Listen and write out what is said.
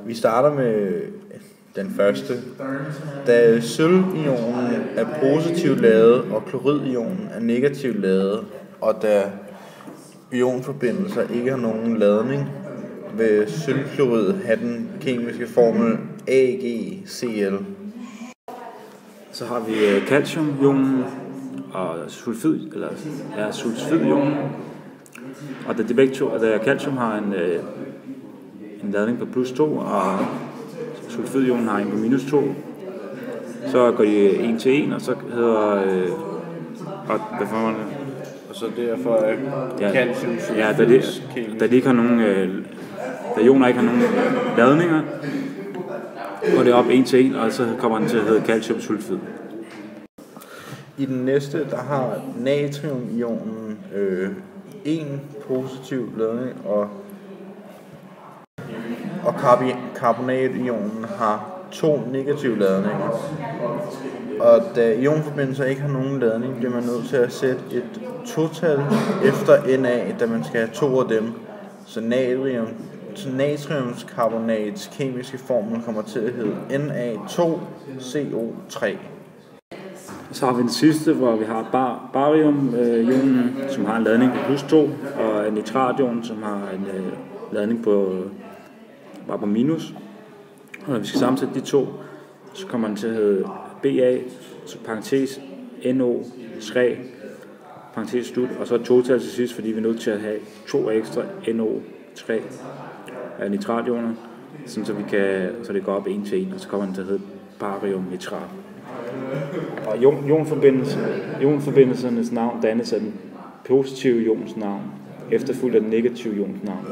Vi starter med den første. Da sølvionen er positivt ladet, og kloridionen er negativt ladet, og da ionforbindelser ikke har nogen ladning, vil sølvklorid have den kemiske formel AgCl. Så har vi calciumionen og sulfidionen. Og da calcium har en ladning på plus 2, og sulfidionen har en på minus 2, så går de 1 til 1, og så hedder hvad får man? Og så derfor er calcium da de ikke har nogen da ioner ikke har nogen ladninger, går det op 1 til 1, og så kommer den til at hedde calciumsulfid. I den næste, der har natriumionen en positiv ladning, og carbonationen har 2 negative ladninger. Og da ionforbindelser ikke har nogen ladning, bliver man nødt til at sætte et total efter Na, da man skal have 2 af dem. Så natriumskarbonats kemiske formel kommer til at hedde Na2CO3. Så har vi den sidste, hvor vi har bariumionen, som har en ladning på plus 2, og nitrationen, som har en ladning på minus. Og når vi skal sammensætte de to, så kommer den til at hedde Ba, så parentes NO3, parentes slut, og så et total til sidst, fordi vi er nødt til at have 2 ekstra NO3 af nitrationer, så det går op 1 til 1, og så kommer den til at hedde bariumnitrat. Og ionforbindelsernes navn dannes af den positive ions navn, efterfulgt af den negative ions navn.